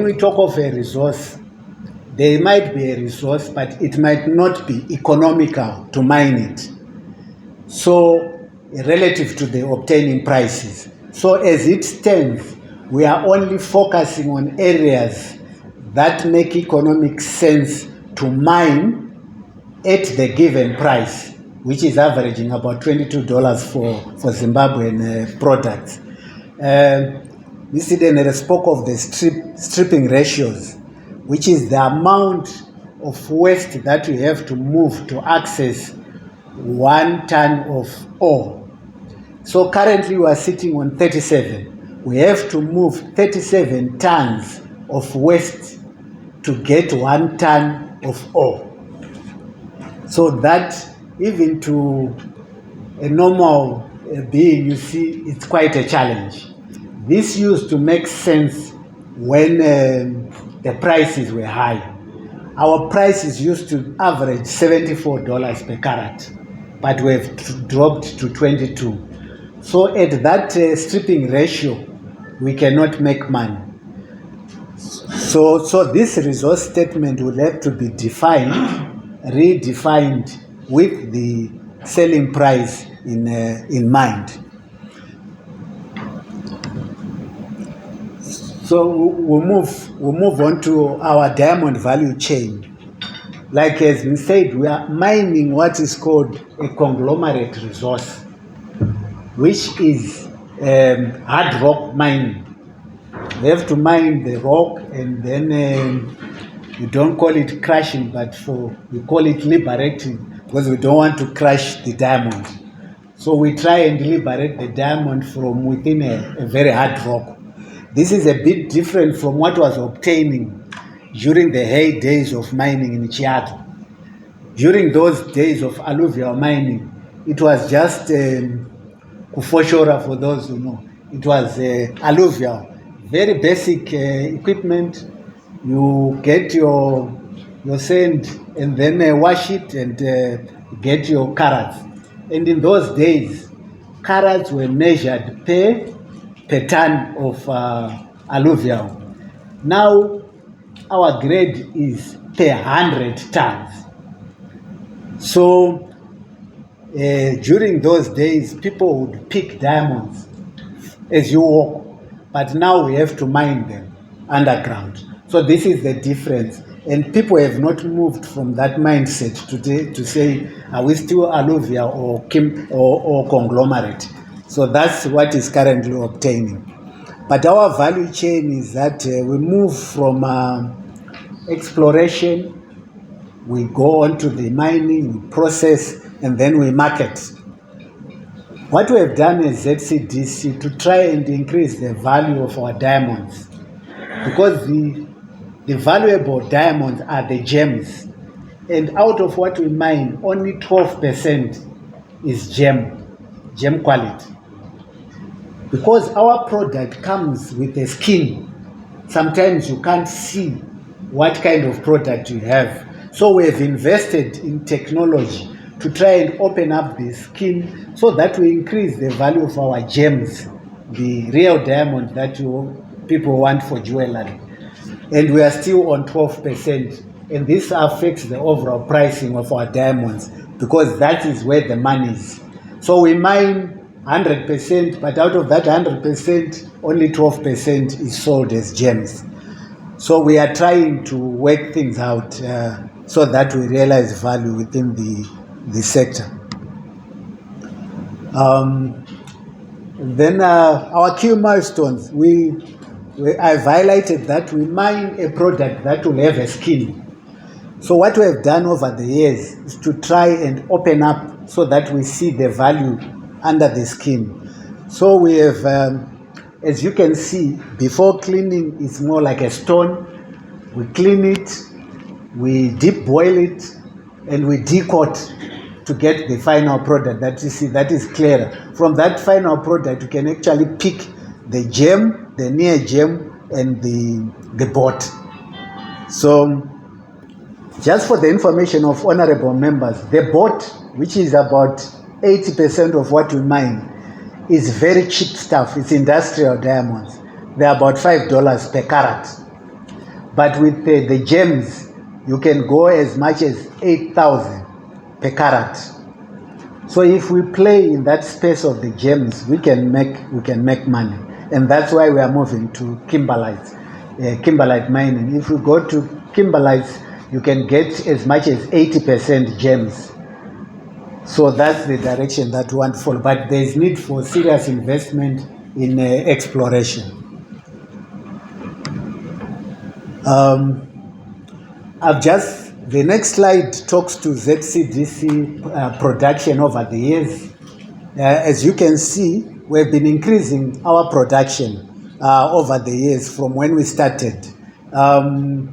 When we talk of a resource, there might be a resource, but it might not be economical to mine it. So, relative to the obtaining prices. So, as it stands, we are only focusing on areas that make economic sense to mine at the given price, which is averaging about $22 for Zimbabwean products. Mr. Denere spoke of the stripping ratios, which is the amount of waste that we have to move to access 1 ton of ore. So currently we are sitting on 37. We have to move 37 tons of waste to get 1 ton of ore. So that even to a normal being, you see, it's quite a challenge. This used to make sense when the prices were high. Our prices used to average $74 per carat, but we've dropped to 22. So at that stripping ratio, we cannot make money. So this resource statement will have to be redefined with the selling price in mind. So we'll move on to our diamond value chain. Like has been said, we are mining what is called a conglomerate resource, which is hard rock mining. We have to mine the rock, and then we don't call it crushing, but we call it liberating, because we don't want to crush the diamond. So we try and liberate the diamond from within a very hard rock. This is a bit different from what was obtaining during the heydays of mining in Chiago. During those days of alluvial mining, it was just kufoshora, for those who know. It was alluvial, very basic equipment. You get your sand and then wash it and get your carats. And in those days, carats were measured per ton of alluvial. Now, our grade is per 100 tons. So, during those days, people would pick diamonds as you walk, but now we have to mine them underground. So this is the difference. And people have not moved from that mindset today to say, are we still alluvial or conglomerate? So that's what is currently obtaining. But our value chain is that we move from exploration, we go on to the mining, we process, and then we market. What we have done as ZCDC to try and increase the value of our diamonds, because the valuable diamonds are the gems, and out of what we mine, only 12% is gem quality. Because our product comes with a skin, sometimes you can't see what kind of product you have. So we have invested in technology to try and open up the skin so that we increase the value of our gems, the real diamond that people want for jewelry. And we are still on 12%. And this affects the overall pricing of our diamonds, because that is where the money is. So we mine 100%, but out of that 100%, only 12% is sold as gems. So we are trying to work things out so that we realize value within the sector. Then our key milestones, I've highlighted that we mine a product that will have a skin. So what we have done over the years is to try and open up so that we see the value under the skin. So we have, as you can see, before cleaning, it's more like a stone. We clean it, we deep boil it, and we decoat to get the final product that you see, that is clearer. From that final product, you can actually pick the gem, the near gem, and the bot. So, just for the information of honorable members, the bot, which is about 80% of what we mine, is very cheap stuff. It's industrial diamonds. They're about $5 per carat. But with the gems, you can go as much as 8,000 per carat. So if we play in that space of the gems, we can make money, and that's why we are moving to kimberlite mining. If we go to kimberlites, you can get as much as 80% gems. So that's the direction that we want to follow. But there is need for serious investment in exploration. The next slide talks to ZCDC production over the years. As you can see, we've been increasing our production over the years from when we started. And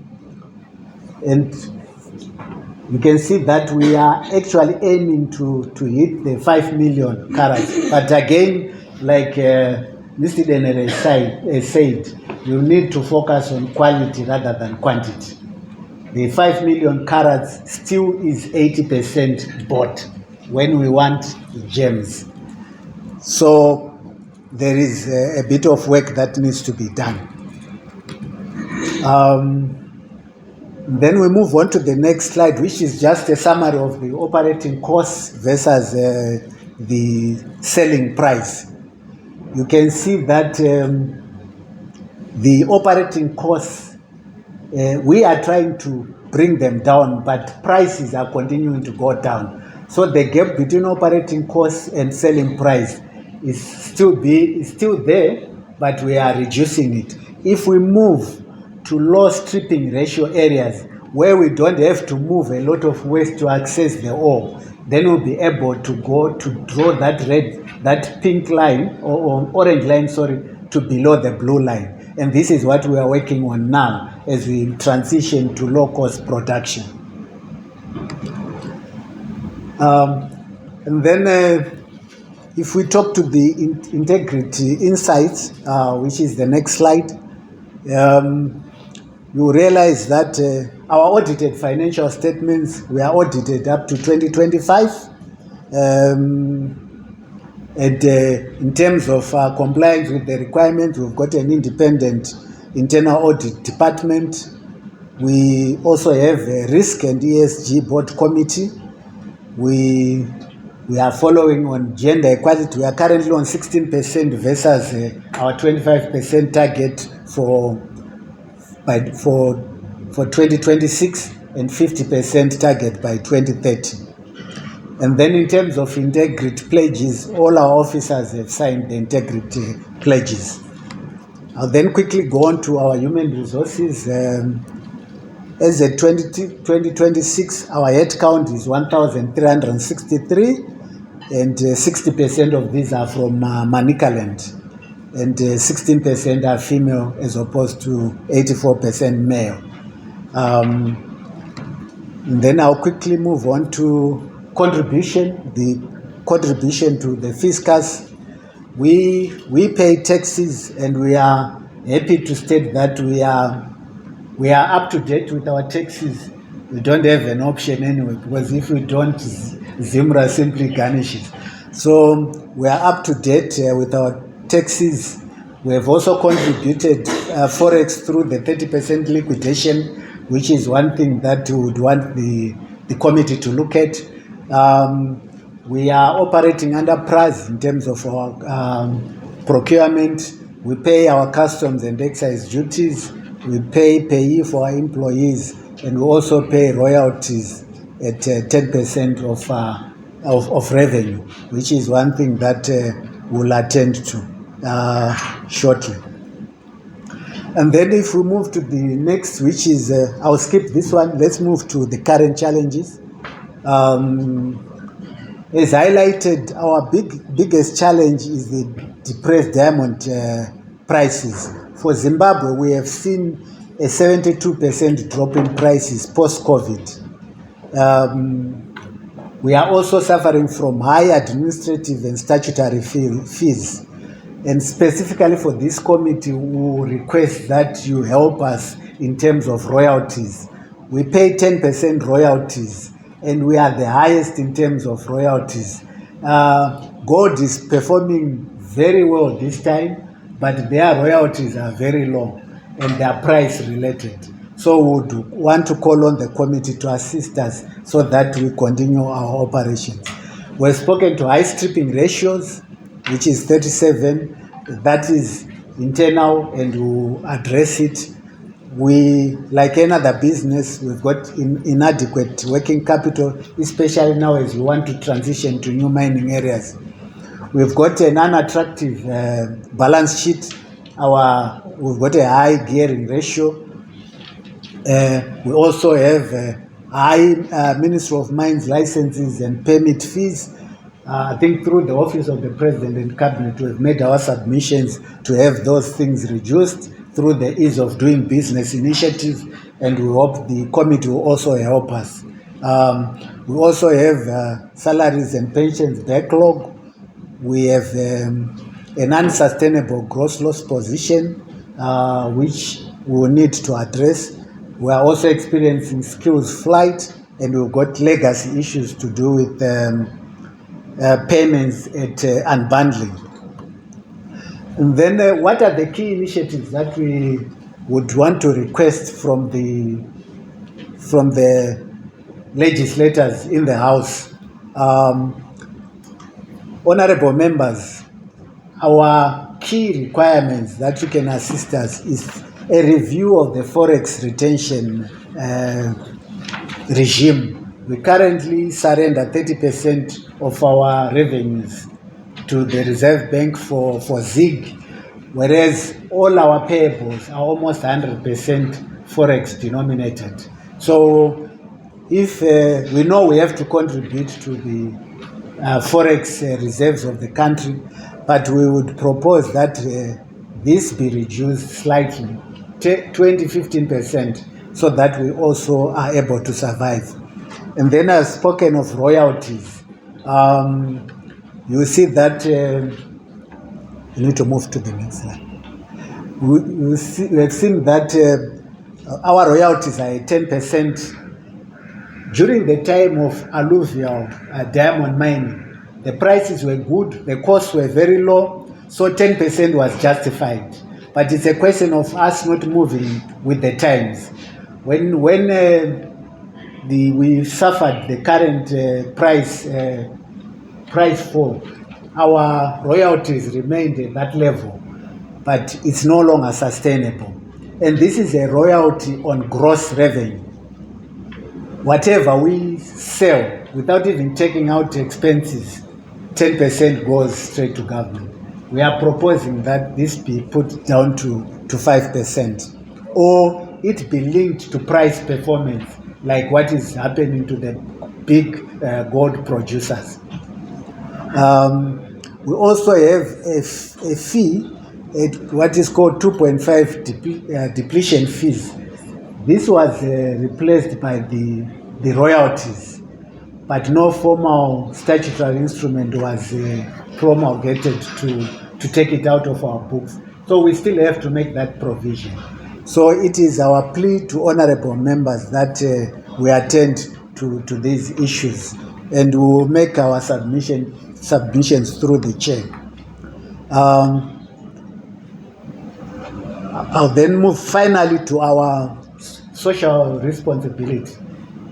you can see that we are actually aiming to hit the 5 million carats. But again, like Mr. Denere said, you need to focus on quality rather than quantity. The 5 million carats still is 80% bought when we want gems. So there is a bit of work that needs to be done. Then we move on to the next slide, which is just a summary of the operating costs versus the selling price. You can see that the operating costs, we are trying to bring them down, but prices are continuing to go down. So the gap between operating costs and selling price is still there, but we are reducing it. If we move to low stripping ratio areas where we don't have to move a lot of waste to access the ore, then we'll be able to go to draw that pink line or orange line, to below the blue line. And this is what we are working on now as we transition to low-cost production. And then if we talk to the integrity insights, which is the next slide, you realize that our audited financial statements, we are audited up to 2025. And in terms of compliance with the requirement, we've got an independent internal audit department. We also have a risk and ESG board committee. We are following on gender equality. We are currently on 16% versus our 25% target for 2026 and 50% target by 2030. And then in terms of integrity pledges, all our officers have signed the integrity pledges. I'll then quickly go on to our human resources. As at 2026, our head count is 1,363, and 60% of these are from Manicaland, and 16% are female as opposed to 84% male. And then I'll quickly move on to the contribution to the fiscus. We pay taxes, and we are happy to state that we are up to date with our taxes. We don't have an option anyway, because if we don't, Zimra simply garnishes. So we are up to date with our taxes. We have also contributed Forex through the 30% liquidation, which is one thing that we would want the committee to look at. We are operating under PRAS in terms of our procurement. We pay our customs and excise duties. We pay payee for our employees, and we also pay royalties at 10% of revenue, which is one thing that we'll attend to shortly. And then if we move to the next, which is, I'll skip this one. Let's move to the current challenges. As highlighted, our biggest challenge is the depressed diamond prices. For Zimbabwe, we have seen a 72% drop in prices post-COVID. We are also suffering from high administrative and statutory fees. And specifically for this committee, we request that you help us in terms of royalties. We pay 10% royalties, and we are the highest in terms of royalties. Gold is performing very well this time, but their royalties are very low, and they are price related. So we would want to call on the committee to assist us so that we continue our operations. We've spoken to high stripping ratios, which is 37. That is internal, and we'll address it. We, like any other business, we've got inadequate working capital, especially now as we want to transition to new mining areas. We've got an unattractive balance sheet. We've got a high gearing ratio. We also have high Ministry of Mines licenses and permit fees. I think through the Office of the President and Cabinet, we've made our submissions to have those things reduced through the Ease of Doing Business initiative, and we hope the committee will also help us. We also have salaries and pensions backlog. We have an unsustainable gross loss position, which we will need to address. We are also experiencing skills flight, and we've got legacy issues to do with payments at unbundling. And then what are the key initiatives that we would want to request from the legislators in the House? Honorable members, our key requirements that you can assist us is a review of the forex retention regime. We currently surrender 30% of our revenues to the Reserve Bank for ZIG, whereas all our payables are almost 100% forex denominated. So if we know we have to contribute to the forex reserves of the country, but we would propose that this be reduced slightly, 15%, so that we also are able to survive. And then I've spoken of royalties. You see that you need to move to the next slide. We have seen that our royalties are 10%. During the time of alluvial diamond mining, the prices were good, the costs were very low, so 10% was justified. But it's a question of us not moving with the times. When we suffered the current price fall, our royalties remained at that level, but it's no longer sustainable. And this is a royalty on gross revenue. Whatever we sell, without even taking out expenses, 10% goes straight to government. We are proposing that this be put down to 5%, or it be linked to price performance, like what is happening to the big gold producers. We also have a fee, what is called 2.5 depletion fees. This was replaced by the royalties, but no formal statutory instrument was promulgated to take it out of our books. So we still have to make that provision. So it is our plea to honorable members that we attend to these issues, and we will make our submissions through the chair. I'll then move finally to our social responsibility.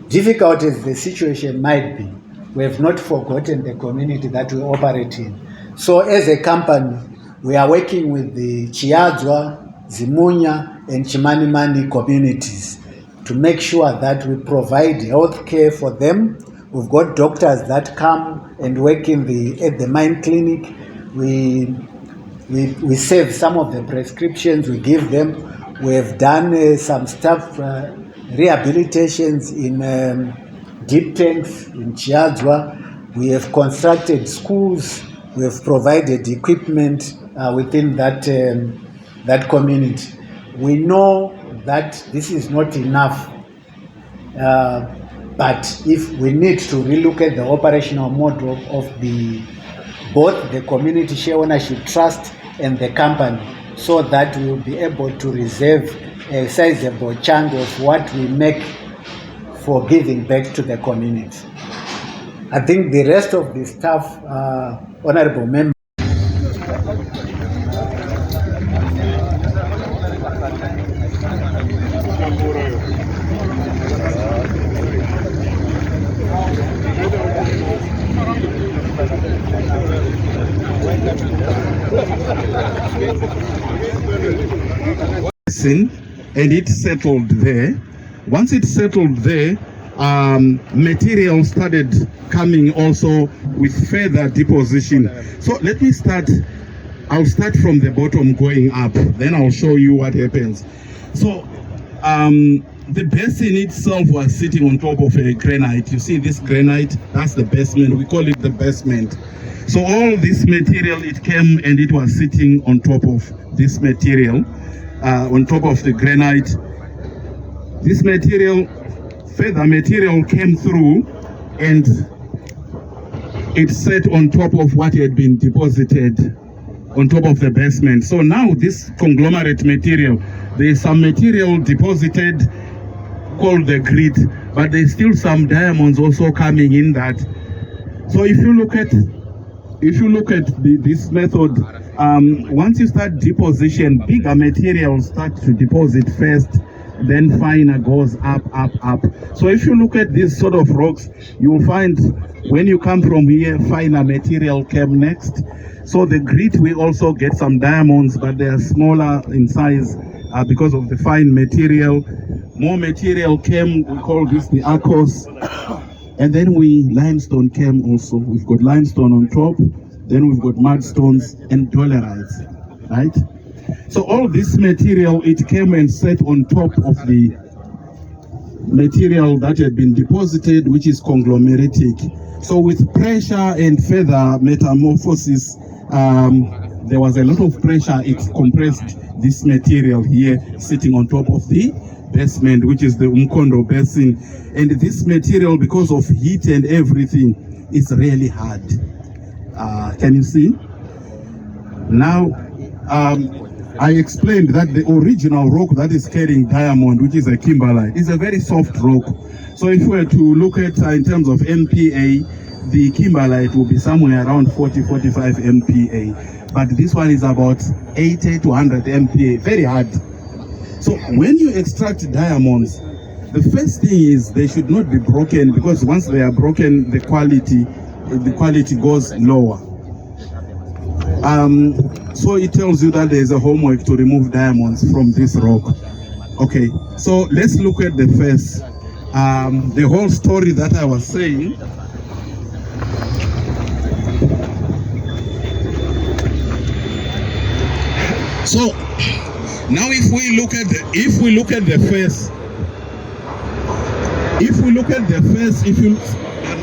Difficult as the situation might be, we have not forgotten the community that we operate in. So as a company, we are working with the Chiadzwa, Zimunya, and Chimanimani communities to make sure that we provide health care for them. We've got doctors that come and work at the mine clinic. We save some of the prescriptions we give them. We have done some staff rehabilitations in deep tanks in Chiadzwa. We have constructed schools. We have provided equipment within that community. We know that this is not enough, but if we need to relook at the operational model of both the community share ownership trust and the company, so that we will be able to reserve a sizable chunk of what we make for giving back to the community. I think the rest of the staff, honorable members, And it settled there. Once it settled there, material started coming also with further deposition. So let me start. I'll start from the bottom going up, then I'll show you what happens. So the basin itself was sitting on top of a granite. You see this granite, that's the basement. We call it the basement. So all this material, it came and it was sitting on top of this material, on top of the granite. This material, further material came through and it sat on top of what had been deposited on top of the basement. So now this conglomerate material, there is some material deposited called the grit, but there's still some diamonds also coming in that. So if you look at this method, once you start deposition, bigger materials start to deposit first, then finer goes up. So if you look at these sort of rocks, you'll find when you come from here, finer material came next. So the grit, we also get some diamonds, but they are smaller in size because of the fine material. More material came, we call this the arcos. And then limestone came also. We've got limestone on top, then we've got mudstones and dolerites, right? So all this material, it came and sat on top of the material that had been deposited, which is conglomeratic. So with pressure and further metamorphosis, there was a lot of pressure. It compressed this material here, sitting on top of the basement, which is the Umkondo basin. And this material, because of heat and everything, is really hard. Can you see? Now, I explained that the original rock that is carrying diamond, which is a kimberlite, is a very soft rock. So if we were to look at in terms of MPa, the kimberlite will be somewhere around 40-45 MPa. But this one is about 80 to 100 MPa, very hard. So when you extract diamonds, the first thing is they should not be broken, because once they are broken, the quality goes lower. So it tells you that there is a homework to remove diamonds from this rock. Okay, so let's look at the face. The whole story that I was saying. So now if we look at the face, if you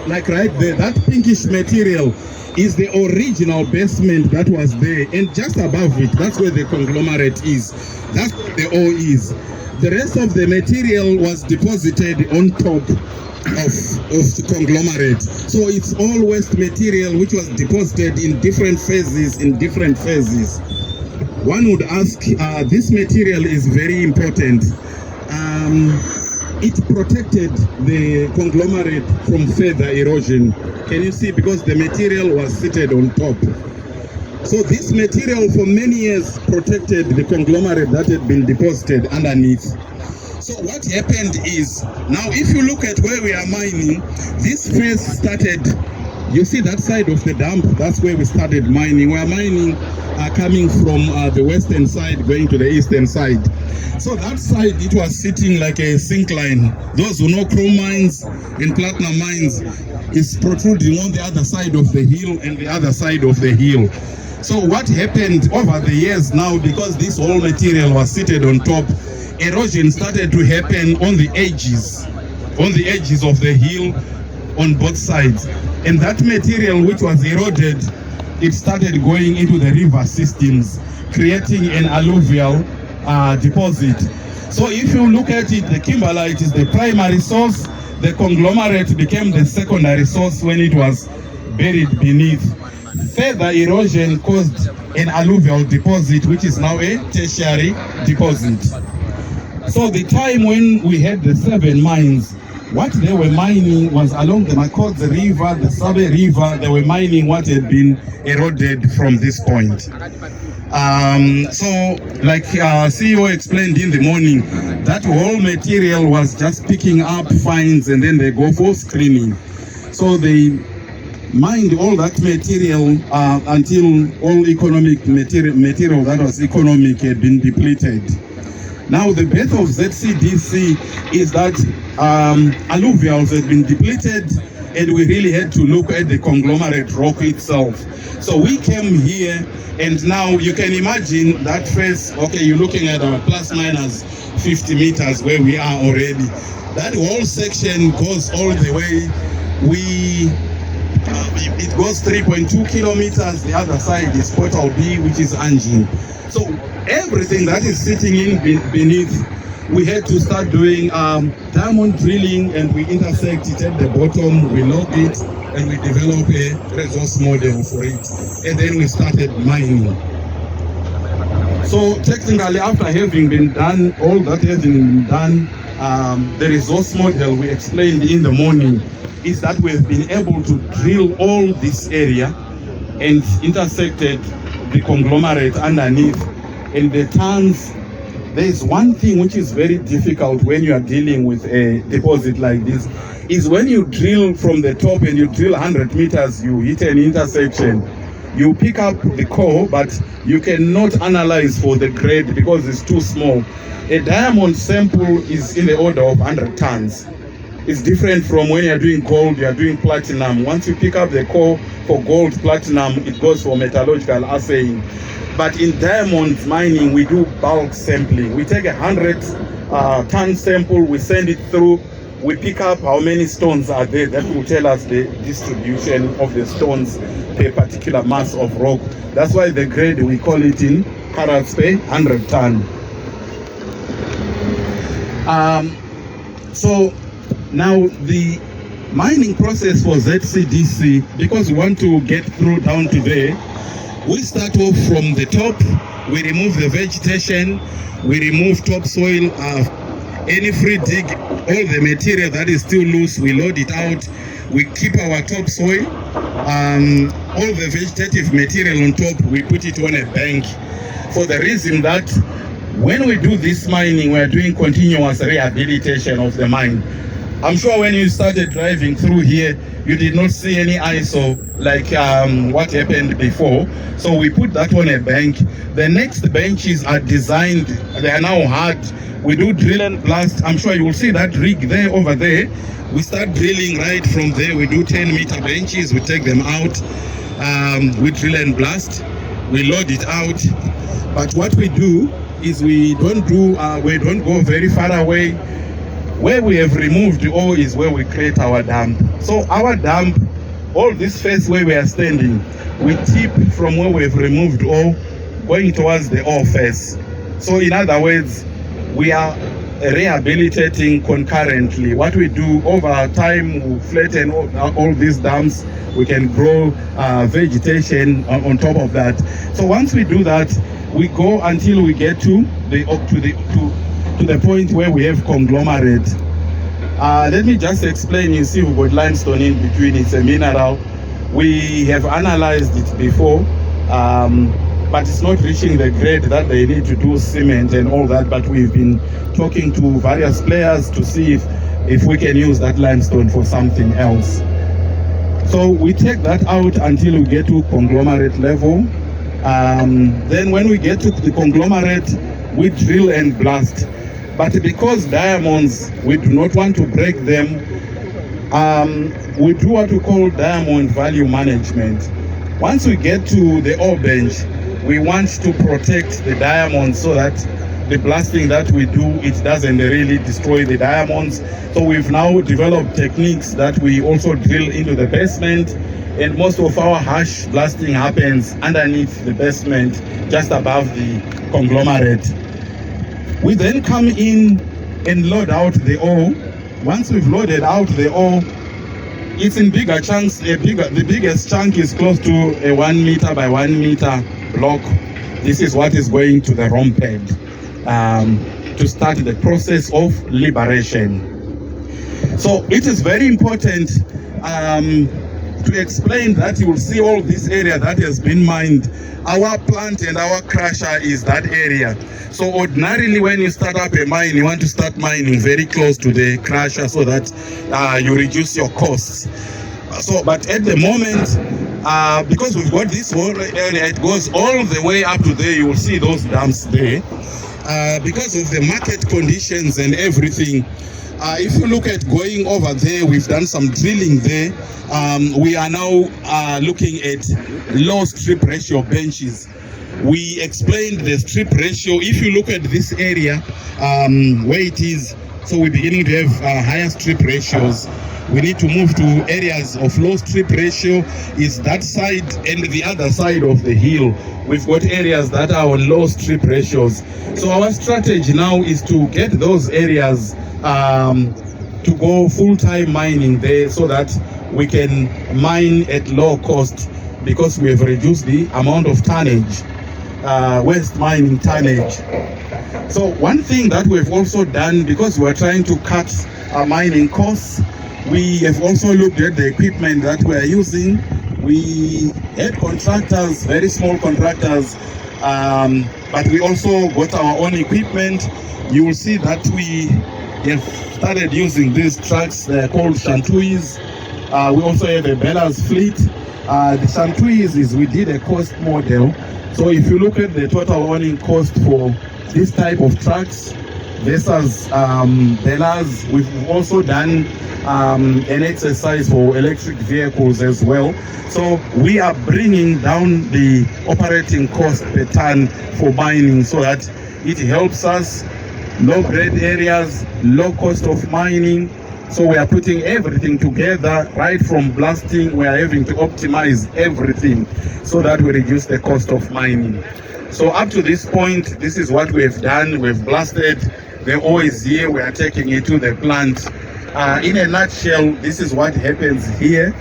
like right there, that pinkish material is the original basement that was there, and just above it, that's where the conglomerate is. That's where the ore is. The rest of the material was deposited on top of the conglomerate. So it's all waste material which was deposited in different phases, One would ask, this material is very important. It protected the conglomerate from further erosion. Can you see? Because the material was seated on top. So this material for many years protected the conglomerate that had been deposited underneath. So what happened is, now if you look at where we are mining, this phase started, you see that side of the dump, that's where we started mining. We are mining coming from the western side going to the eastern side. So that side, it was sitting like a syncline. Those who know chrome mines and platinum mines, is protruding on the other side of the hill and the other side of the hill. So what happened over the years now, because this whole material was seated on top, erosion started to happen on the edges of the hill on both sides. And that material which was eroded, it started going into the river systems, creating an alluvial deposit. So if you look at it, the kimberlite is the primary source, the conglomerate became the secondary source when it was buried beneath. Further erosion caused an alluvial deposit, which is now a tertiary deposit. So the time when we had the 7 mines, what they were mining was along the Makodze River, the Sabe River. They were mining what had been eroded from this point. So, like CEO explained in the morning, that whole material was just picking up fines and then they go for screening. So they mined all that material until all economic material that was economic had been depleted. Now the birth of ZCDC is that alluvials had been depleted and we really had to look at the conglomerate rock itself. So we came here and now you can imagine that phase, okay, you're looking at our plus minus 50 meters where we are already. That whole section goes all the way. It goes 3.2 kilometers. The other side is Portal B, which is Anjin. So everything that is sitting in beneath, we had to start doing diamond drilling, and we intersect it at the bottom, we log it, and we develop a resource model for it. And then we started mining. So technically, after having been done, all that having been done, the resource model we explained in the morning is that we've been able to drill all this area and intersected the conglomerate underneath. And the tonnes, there's one thing which is very difficult when you are dealing with a deposit like this, is when you drill from the top and you drill 100 meters, you hit an intersection, you pick up the core, but you cannot analyze for the grade because it's too small. A diamond sample is in the order of 100 tons. It's different from when you're doing gold, you're doing platinum. Once you pick up the core for gold, platinum, it goes for metallurgical assaying. But in diamond mining, we do bulk sampling. We take 100-ton sample, we send it through, we pick up how many stones are there. That will tell us the distribution of the stones per particular mass of rock. That's why the grade, we call it in carats per 100 ton. So now the mining process for ZCDC, because we want to get through down to there, we start off from the top, we remove the vegetation, we remove topsoil, any free dig, all the material that is still loose, we load it out, we keep our topsoil, all the vegetative material on top, we put it on a bank, for the reason that when we do this mining, we are doing continuous rehabilitation of the mine. I'm sure when you started driving through here, you did not see any ISO like what happened before. So we put that on a bank. The next benches are designed, they are now hard. We do drill and blast. I'm sure you will see that rig there, over there. We start drilling right from there. We do 10-meter benches, we take them out. We drill and blast, we load it out. But what we do is we don't go very far away. Where we have removed the ore is where we create our dump. So our dump, all this face where we are standing, we tip from where we have removed ore, going towards the ore face. So in other words, we are rehabilitating concurrently. What we do over time, we flatten all these dumps, we can grow vegetation on top of that. So once we do that, we go until we get to the point where we have conglomerate. Let me just explain. You see, we've got limestone in between. It's a mineral. We have analyzed it before, but it's not reaching the grade that they need to do cement and all that. But we've been talking to various players to see if we can use that limestone for something else. So we take that out until we get to conglomerate level. Then when we get to the conglomerate, we drill and blast. But because diamonds, we do not want to break them, we do what we call diamond value management. Once we get to the ore bench, we want to protect the diamonds so that the blasting that we do, it doesn't really destroy the diamonds. So we've now developed techniques that we also drill into the basement, and most of our harsh blasting happens underneath the basement, just above the conglomerate. We then come in and load out the ore. Once we've loaded out the ore, it's in bigger chunks. The biggest chunk is close to a 1 meter by 1 meter block. This is what is going to the ROM pad to start the process of liberation. So it is very important to explain that, you will see all this area that has been mined. Our plant and our crusher is that area. So ordinarily when you start up a mine, you want to start mining very close to the crusher so that you reduce your costs. So, but at the moment, because we've got this whole area, it goes all the way up to there. You will see those dams there. Because of the market conditions and everything, if you look at going over there, we've done some drilling there. We are now looking at low strip ratio benches. We explained the strip ratio. If you look at this area, where it is, so we're beginning to have higher strip ratios. We need to move to areas of low strip ratio, is that side, and the other side of the hill. We've got areas that are on low strip ratios. So our strategy now is to get those areas to go full-time mining there so that we can mine at low cost, because we have reduced the amount of tonnage, waste mining tonnage. So one thing that we've also done, because we're trying to cut our mining costs, we have also looked at the equipment that we are using. We had contractors, very small contractors, but we also got our own equipment. You will see that we have started using these trucks. They're called Shantuis. We also have a balance fleet. The Shantuis is, we did a cost model. So if you look at the total owning cost for this type of trucks versus Bellas, we've also done an exercise for electric vehicles as well. So we are bringing down the operating cost per ton for mining so that it helps us. Low grade areas, low cost of mining. So we are putting everything together, right from blasting. We are having to optimize everything so that we reduce the cost of mining. So up to this point, this is what we have done. We've blasted, the ore is here, we are taking it to the plant. In a nutshell, this is what happens here.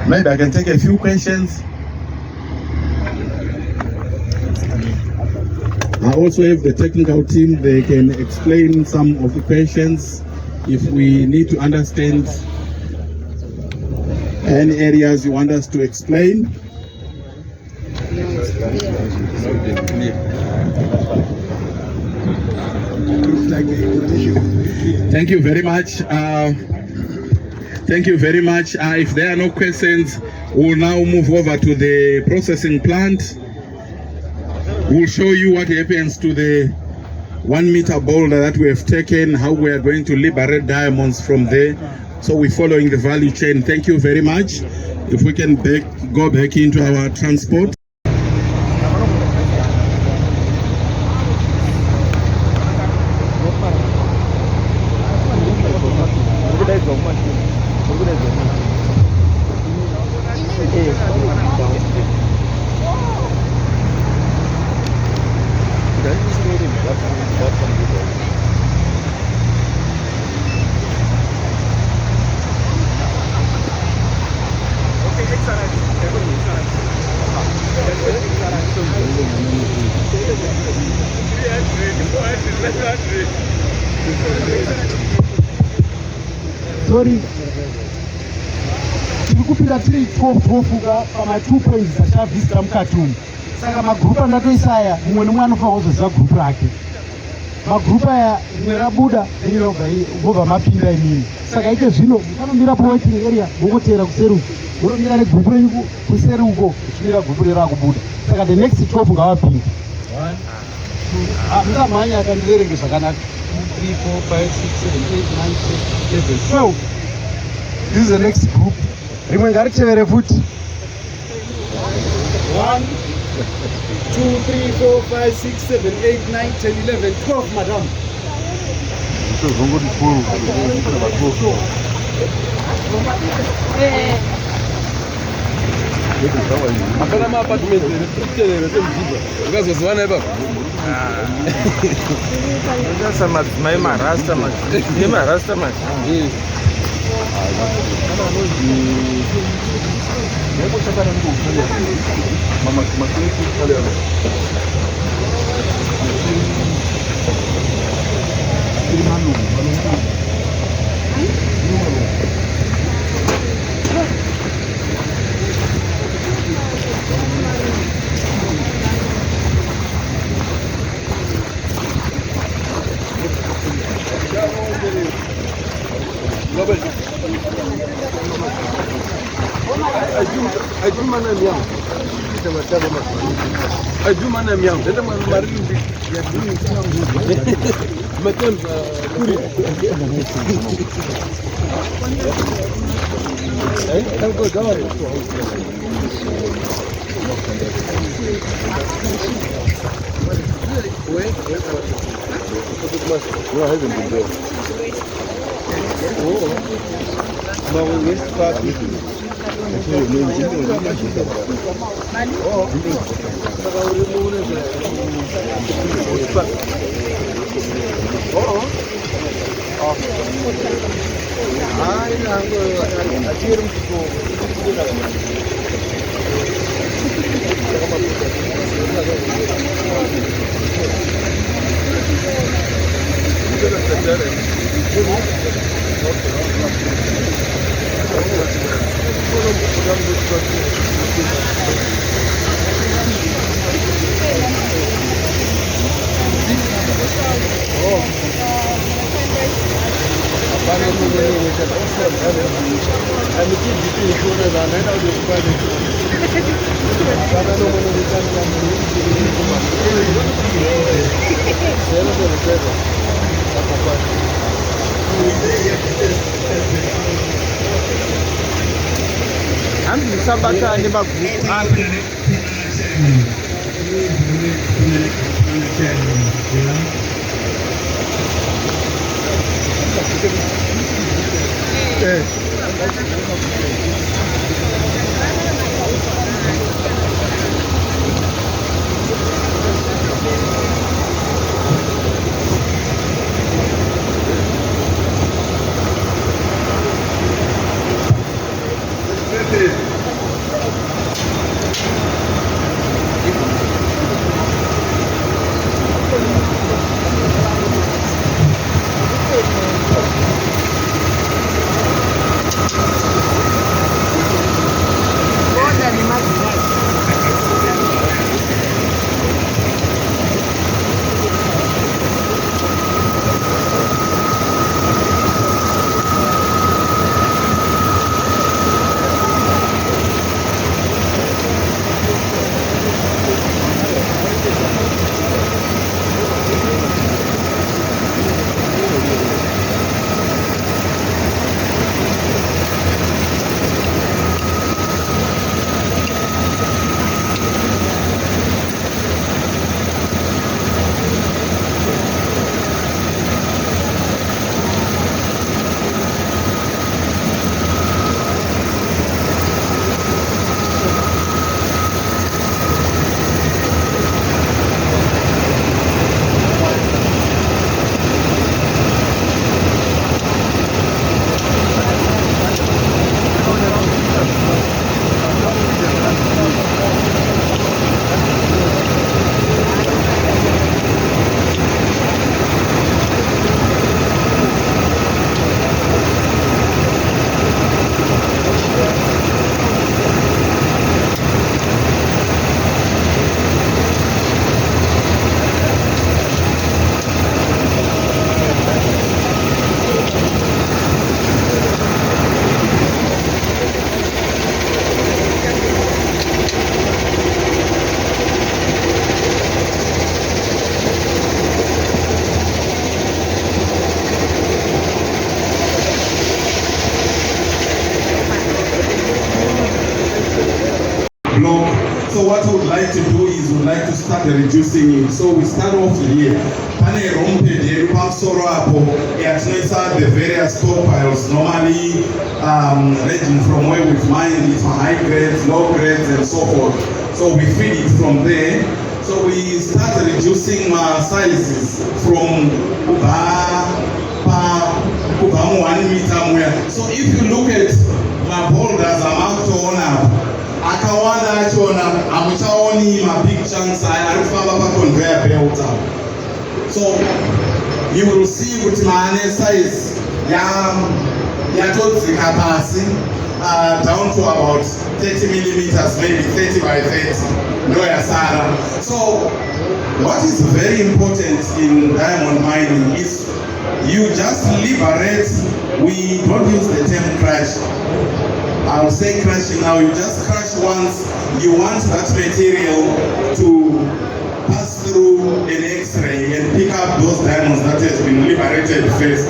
Maybe I can take a few questions. I also have the technical team. They can explain some of the questions if we need to understand any areas you want us to explain. Thank you very much. Thank you very much. If there are no questions, we'll now move over to the processing plant. We'll show you what happens to the 1 meter boulder that we have taken, how we are going to liberate diamonds from there. So we're following the value chain. Thank you very much. If we can go back into our transport. Sorry. Tikupinda tiri 12 pama 2 points dzatavisita mukati umu. Saka magrupu andatoisa aya, mumwe nemwe anofanira kuzoziva grupu rake. Magrupu aya rimwe rabuda rimwe robva mapinda imini. Saka ike zvino mukanomira paworking area mukotera kuseri uko. Munomira negrupu renyu kuseri uko, muchimira grupu rero akubuda. Saka the next 12 ngavapinde. 1 mungamhanya akandiverenge zvakanaka. 3 4 5 6 7 8 9 10 11 12. This is the next group. Rimwe ngaritevere futi. 1 2 3 4 5 6 7 8 9 10 11 12, madam. Apana ma-apartment ukazozivana ipapo sasa madzimai marasta nemarasta So what we would like to do is we would like to start reducing it. So we start off here. Pane rompe de pamusoro apo yatinoisa the various stockpiles normally ranging from where we've mined it, high grades, low grades, and so forth. So we feed it from there. So we start reducing sizes from 1 meter. So if you look at my boulders, I'm out to own up. Akawanda achona amuchaoni ma big chunks arifamba pa conveyor belt. So you will see with my size ya todzika pasi down to about 30 millimeters, maybe 30 by 30. No yasara. So what is very important in diamond mining is you just liberate. We don't use the term crash. I'll say crushing now, you just crush once, you want that material to pass through an X-ray and pick up those diamonds that has been liberated first.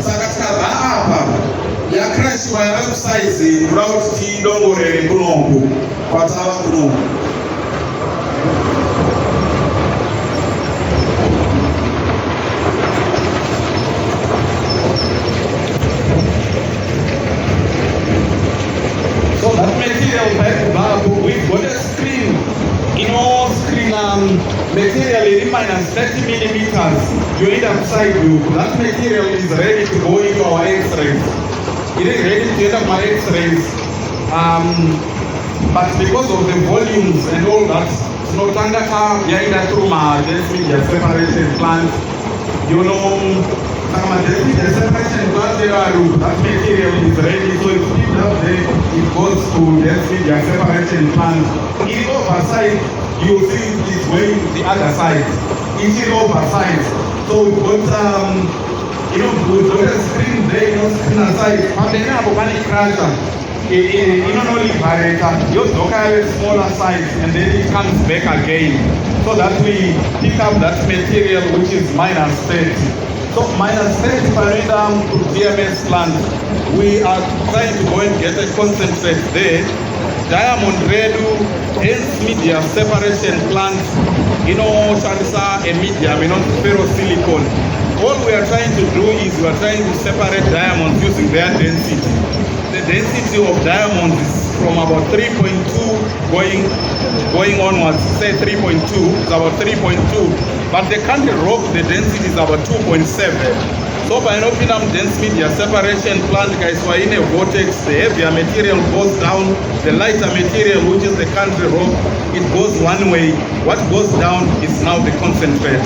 Saka tikabva apa yakrashiwa yakusaizi kuda kuti tidongorere kunombo kwatava kunombo. So that material back, we've got a screen, material in minus 30 millimeters. You end up side view. That material is ready to go into our X-rays. It is ready to enter my X-rays. But because of the volumes and all that, no tangaka yaenda through my media separation plant. You know, the separation plant that material is ready, so it's picked up there, it goes to the media separation plant. It oversized, you see it is going to the other side. It is oversized. So we've got we've got a screen there, screen aside. But then I have a crusher. Not only liberator, you also have a smaller size and then it comes back again. So that we pick up that material which is minus 30. So minus 30 parameter to DMS plant, we are trying to go and get a concentrate there. Diamond redu, hence media separation plant, Chansa a medium, ferrosilicon. All we are trying to do is we are trying to separate diamonds using their density. The density of diamonds is from about 3.2 going onwards, say 3.2, it's about 3.2. But the country rock, the density is about 2.7. So by an optimum dense media separation plant, guys, we're in a vortex, the heavier material goes down, the lighter material, which is the country rock, it goes one way. What goes down is now the concentrate.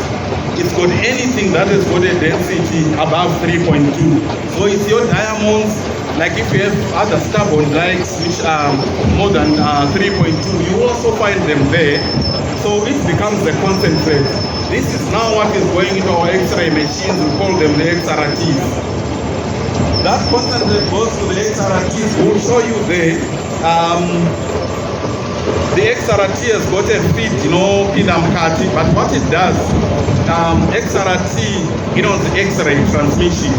It's got anything that has got a density above 3.2. So it's your diamonds, like if you have other stubborn dikes which are more than 3.2, you also find them there. So it becomes the concentrate. This is now what is going into our X-ray machines. We call them the XRTs. That concentrate goes to the XRTs. We'll show you there. The XRT has got a feed, pinamkati, but what it does, XRT, the X-ray transmission.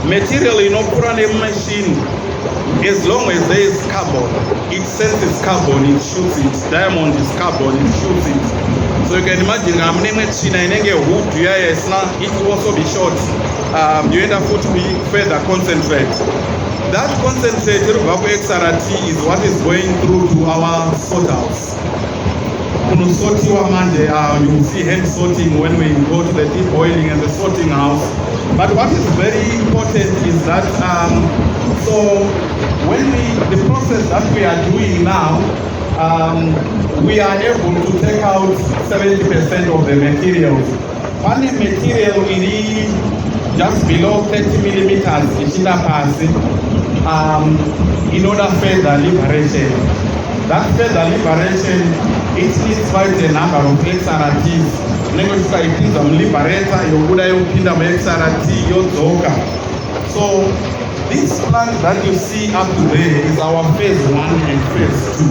Material, put on a machine, as long as there is carbon, it senses carbon, it shoots it. Diamond is carbon, it shoots it. So you can imagine, it will also be short. You end up with further concentrate. That concentrate XRT is what is going through to our sort house. You will see hand sorting when we go to the deep boiling and the sorting house. But what is very important is that so when the process that we are doing now, we are able to take out 70% of the materials. One material is just below 30 millimeters in order further liberation. That further liberation, it needs quite a number of XRTs. Liberator, XRT, so this plant that you see up today is our phase 1 and phase 2.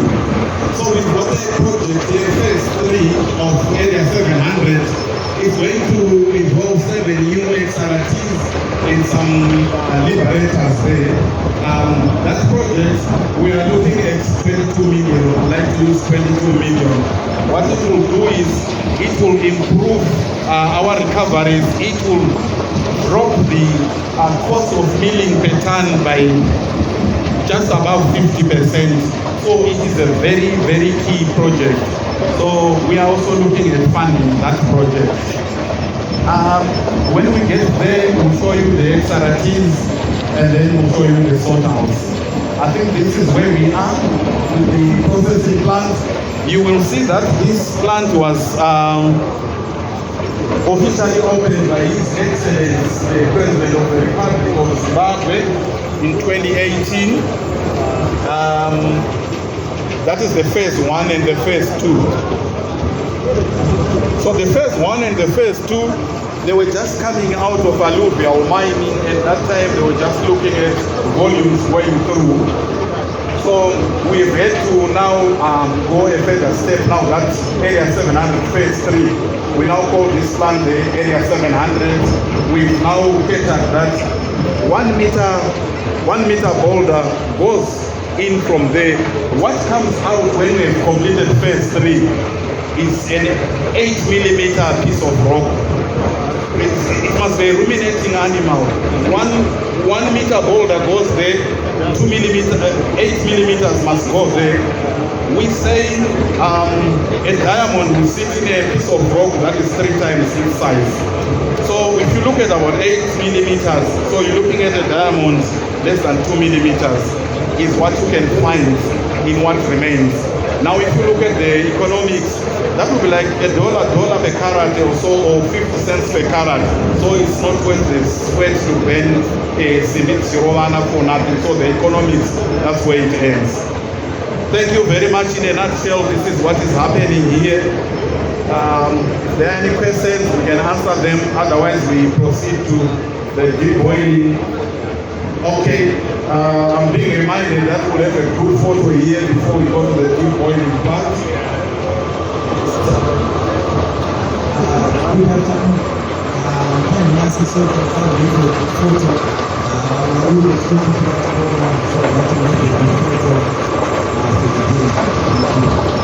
So we've got a project here, phase 3 of area 700. It's going to involve 7 new XRTs and some liberators there. That project, we are looking at 22 million. I'd like to use 22 million. What it will do is, it will improve our recoveries. It will drop the cost of milling per ton by just above 50%. So it is a very, very key project. So we are also looking at funding that project. When we get there, we'll show you the XRTs and then we'll show you the sort house. I think this is where we are with the processing plant. You will see that this plant was officially opened by His Excellency, the President of the Republic of Zimbabwe in 2018. That is the phase 1 and the phase 2. So the phase 1 and the phase 2, they were just coming out of alluvial mining. At that time, they were just looking at volumes going through. So we've had to now go a further step now that area 700 phase 3. We now call this plant the area 700. We've now catered that 1 meter boulder goes in from there. What comes out when we've completed phase 3 is an 8mm piece of rock. It must be a ruminating animal. 1 meter boulder goes there, 8mm must go there. We say a diamond will sit in a piece of rock that is 3 times its size. So if you look at about 8mm, so you're looking at a diamond less than 2mm is what you can find in what remains. Now if you look at the economics, that would be like $1 per carat or so, or 50 cents per carat. So it's not worth the sweat to burn a cement Zimbabwean for nothing. So the economics, that's where it ends. Thank you very much. In a nutshell, this is what is happening here. If there are any questions, we can answer them. Otherwise, we proceed to the deboiling. Okay, I'm being reminded that we'll have a good photo here before we go to the deboiling part. Good afternoon. Can I ask you something about the photo? We will take you to the program for what we will be